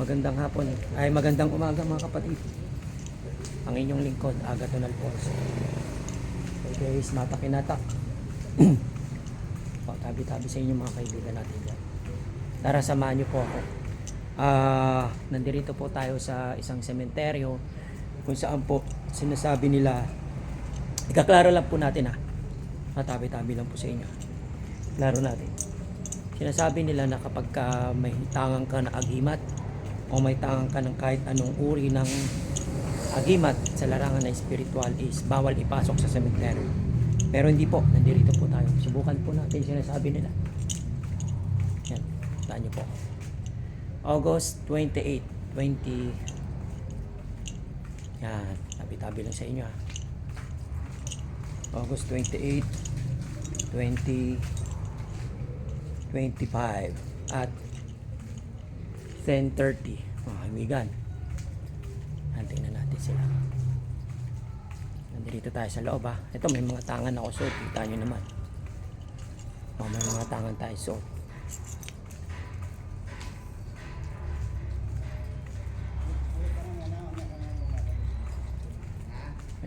Magandang hapon, ay magandang umaga mga kapatid. Ang inyong lingkod, Agathon Alfonso. Okay guys, matakinatak. Tabi-tabi sa inyo mga kaibigan natin dyan. Tara, samahan nyo po ako. Nandito po tayo sa isang sementeryo kung saan po sinasabi nila, ikaklaro lang po natin matabi-tabi lang po sa inyo. Klaro natin. Sinasabi nila na kapag may tangang ka na agimat o may tangang ka ng kahit anong uri ng agimat sa larangan na spiritual is bawal ipasok sa sementeryo. Pero hindi po, nandito po tayo. Subukan po natin sinasabi nila. Yan, taan nyo po. August 28, 20. Yan, tabi-tabi lang sa inyo August 28, 2025 at 10:30. Kaibigan, tingnan natin sila. Nandito tayo sa loob Ito, may mga tangan ako suot. Kita nyo naman. May mga tangan tayo suot.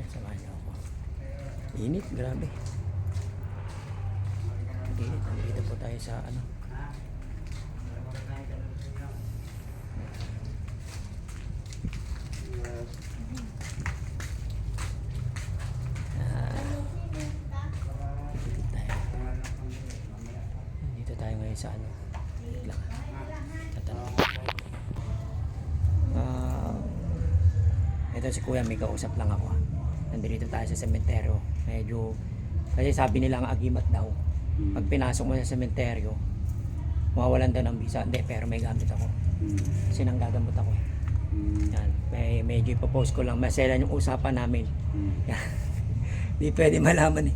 Samahan nyo ako. Init, grabe. Init, nandito po tayo sa sa wait lang tatanong ito si kuya, may kausap lang ako nandito tayo sa sementeryo. Medyo kasi sabi nila ang agimat daw pag pinasok mo sa sementeryo mawawalan daw ng visa. Hindi, pero may gamit ako kasi nang gagamot ako yan. Medyo ipopost ko lang maselan yung usapan namin di pwede malaman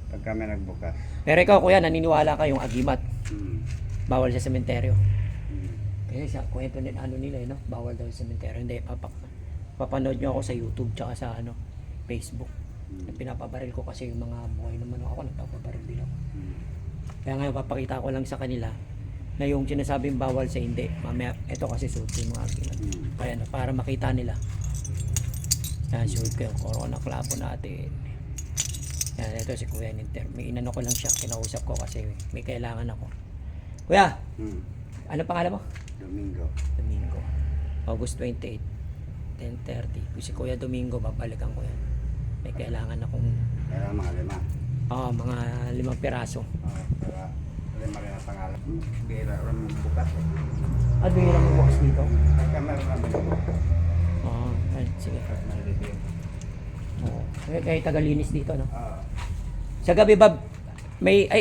pagka may nagbukas. Pero ikaw kuya, naniniwala ka yung agimat bawal sa sementeryo? Kasi sa kwento nila no? Bawal daw sa sementeryo. Hindi, papanood nyo ako sa YouTube tsaka sa Facebook. Pinapabaril ko kasi yung mga buhay naman ako, nagpapabaril din ako. Kaya ngayon papakita ko lang sa kanila na yung sinasabing bawal sa hindi. Mamaya, ito kasi suot yung mga agimat. Kaya para makita nila. Yan, suot ko yung corona klabo natin. Yan, ito si Kuya Ninter. May inano ko lang siya, kinausap ko kasi may kailangan ako. Kuya, ano pangalan mo? Domingo. August 28, 10:30. Si Kuya Domingo, babalikan ko yan. May kailangan akong Kaya mga lima. mga 5 piraso. Para lima rin ang pangalan. Bira rin bukas. Ano yung lang bukas dito? Pagka meron namin bukas. Sige. Pag may review. Kaya tagalinis dito, no? Sa gabi ba,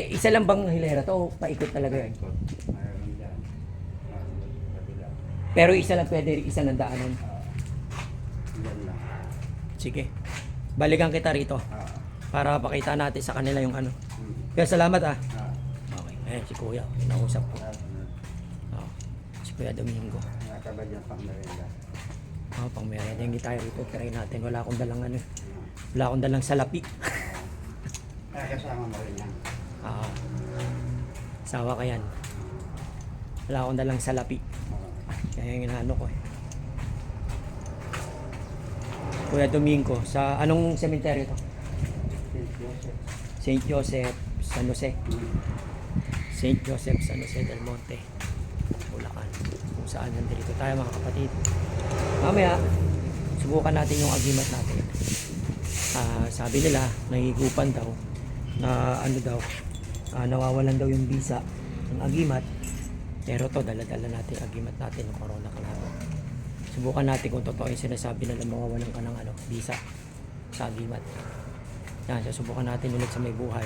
isa lang bang hilera to o paikot talaga yan? Mayroon dyan. Kabila. Pero isa lang pwede, isa lang daanan. Yan lang. Sige. Balikan kita rito para pakita natin sa kanila yung ano. Kaya salamat Okay. Ayan si Kuya, inausap ko. Si Kuya Domingo. Nakaba dyan pang merenda. Pang merienda hindi tayo rito. Try natin. Wala akong dalang wala akong dalang salapi. Kaya kasama mo rin yan. Sawa ka yan. Wala akong dalang salapi. Kaya yung inaano ko Kuya Domingo, sa anong sementeryo to? St. Joseph, San Jose. St. Joseph, San Jose del Monte, Bulacan. Kung saan nandito tayo mga kapatid. Mamaya, subukan natin yung agimat natin. Sabi nila, nahihigupan daw na nawawalan daw yung visa ng agimat. Pero to, dala-dala natin agimat natin ng corona kalabo. Subukan natin kung totoo yung sinasabi nila mawawalan ka ng visa sa agimat. Yan, subukan natin ulit sa may buhay.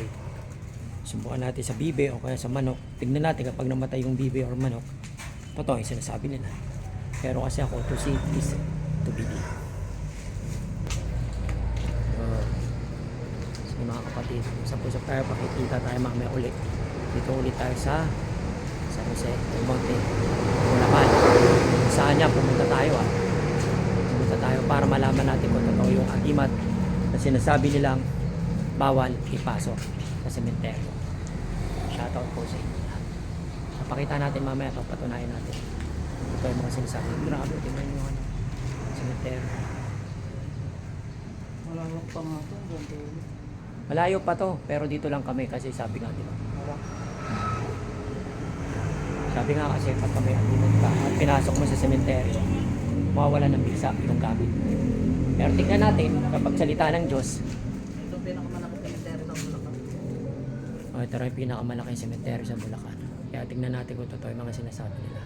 Subukan natin sa bibe o kaya sa manok. Tignan natin kapag namatay yung bibe or manok, totoo yung sinasabi nila. Pero kasi ako, to see is to believe. Sige mga kapatid, usap-usap tayo, pakikita tayo mamaya ulit. Dito ulit tayo sa San Jose del Monte, Bulacan. Saan niya, pumunta tayo Pumunta tayo para malaman natin kung totoo yung agimat na sinasabi nilang bawal ipasok sa sementeryo. Shoutout po sa inyo. Papakita natin mamaya ito, patunayan natin. Ito yung mga sinasabi. Grabe, tingnan nyo ano. Cemetery. Malawak pa nga ito. Ganito. Malayo pa to, pero dito lang kami kasi sabi nga, di ba? Sabi nga kasi pag kami agimat ka at pinasok mo sa sementeryo, mawawala ng bisa itong gamit. Pero tingnan natin, kapag salita ng Diyos, Ito ang pinakamalaking cemetery sa Bulacan. ito rin yung pinakamalaking sementeryo sa Bulacan. Kaya tingnan natin kung totoo yung mga sinasabi nila.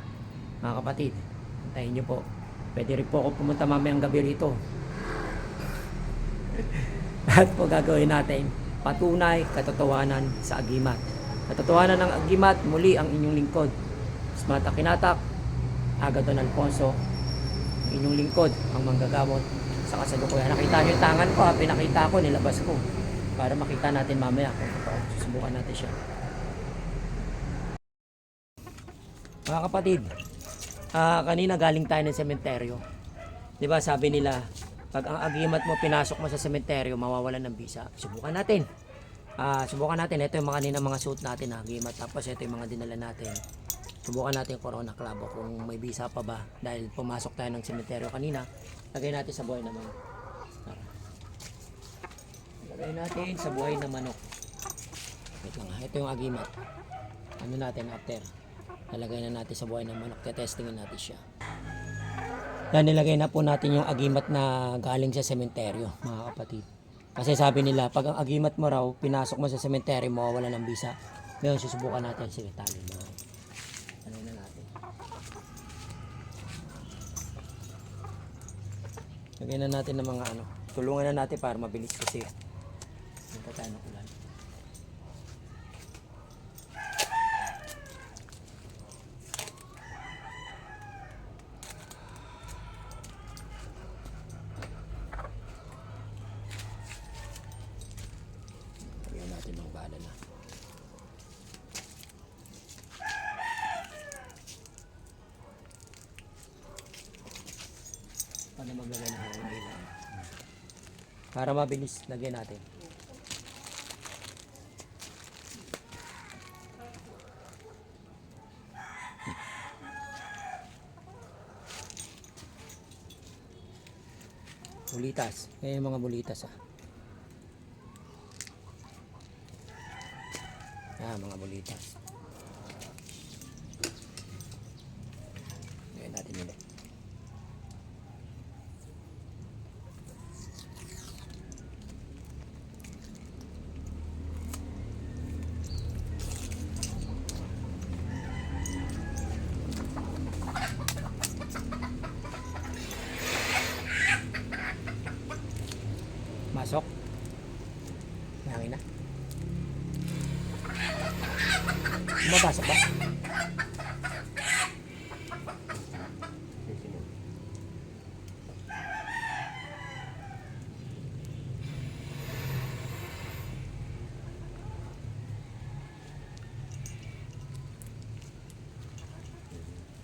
Mga kapatid, tayo nyo po. Pwede rin po ako pumunta mamayang gabi rito. At po gagawin natin, patunay katotohanan sa agimat. Katotohanan ng agimat, muli ang inyong lingkod. Smata Kinatak, Agaton Alfonso, ang inyong lingkod, ang manggagamot sa kasalukuyan. Nakita nyo yung tangan ko, pinakita ko, nilabas ko. Para makita natin mamaya kung totoo. Susubukan natin siya. Mga kapatid, kanina galing tayo ng sementeryo. Di ba sabi nila, pag ang agimat mo pinasok mo sa sementeryo, mawawalan ng bisa. Subukan natin. Subukan natin. Ito yung mga kanina mga suit natin na agimat. Tapos ito yung mga dinala natin. Subukan natin yung Corona Clavo kung may bisa pa ba. Dahil pumasok tayo ng sementeryo kanina. Lagay natin sa buhay na manok. Lagay natin sa buhay na manok. Wait lang ha. Ito yung agimat. Ano natin after. Nalagay na natin sa buhay ng manok. Tetestingin natin siya. Yan, nilagay na po natin yung agimat na galing sa sementeryo, mga kapatid. Kasi sabi nila, pag ang agimat mo raw, pinasok mo sa sementeryo, mawawala ng bisa. Ngayon, susubukan natin si Vitali. Ano na natin. Lagyan na natin ng mga ano. Tulungan na natin para mabilis kasi. Punta tayo ng ulan. Lagyan natin ng bala na. Paano maglagay ng hangin ilaw? Para mabilis, lagyan natin. Bulitas. Kaya yung mga bulitas mga bulitas. Lagyan natin ulit. Masok. Hangin na. Mabasok ba?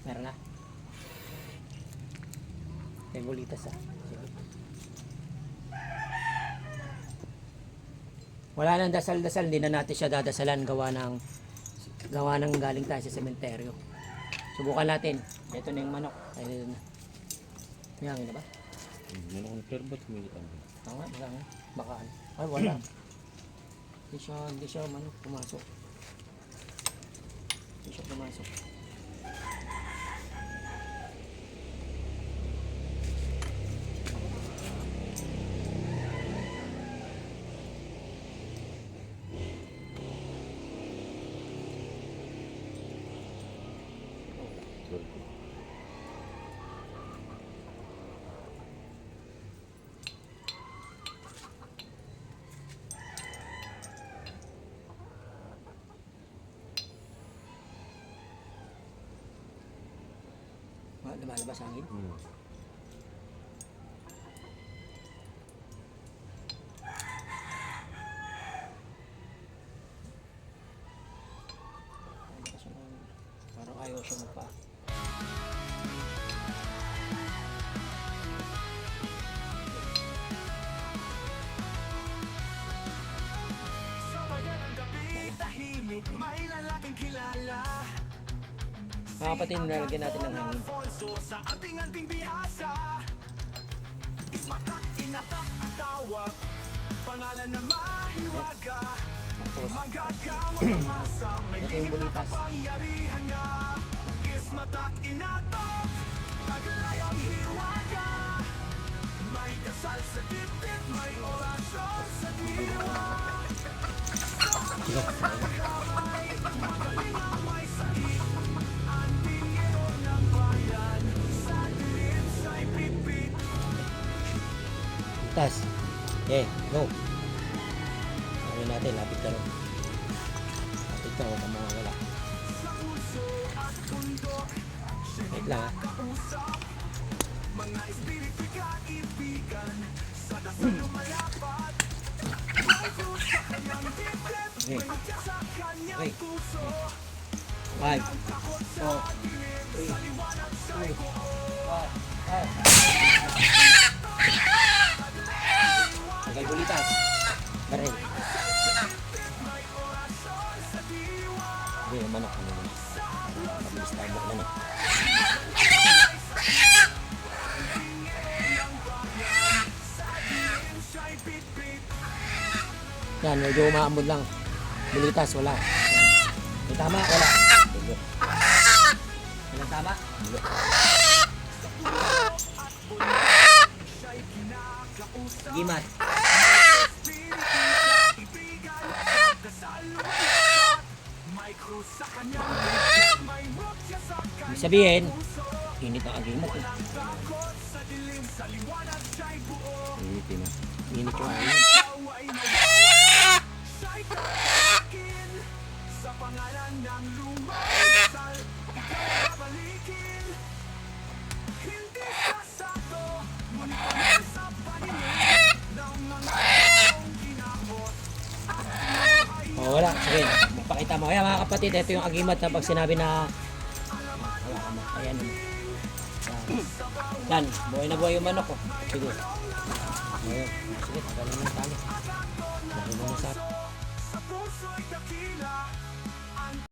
Meron na. May bulitas Sige. Wala nang dasal-dasal, hindi na natin siya dadasalan gawa ng galing tayo sa sementeryo. Subukan natin. Ito na yung manok. Ayun na. May hangin na ba? Manok ng pero ba't humilit ang Wala nga. Baka ano. Ay, wala. Hindi siya manok pumasok. Hindi siya pumasok. Lumalabas hangin. Parang ayaw siya magpa. Sa bayan ng gabi, tahimik, may lalaking kilala. Mga kapatid, nalagyan natin ng hangin. Ito yung bulitas. Tas. Okay, go. Ano natin, lapit ka rin. Lapit ka, huwag kang mawawala. Wait lang ha. Okay. Okay. 5, 4, 3, 2, 1, Tanggal bulitas. Baril. Hindi, yung manok. Mabilis tayo mo manok. Yan, medyo umaambod lang. Bulitas, wala. May tama, wala. Walang tama? Gimat. Ibig sabihin, init ang agimat eh. Init yun ah. Init yung agimat. Oh, wala. Sige, pakita mo. Kaya mga kapatid, ito yung agimat na pag sinabi na wala ka mo. Ayan naman. Yan, buhay na buhay yung manok ko. Sige. Ayun. Sige, tagalin mo yung tali. Dahil mo na sa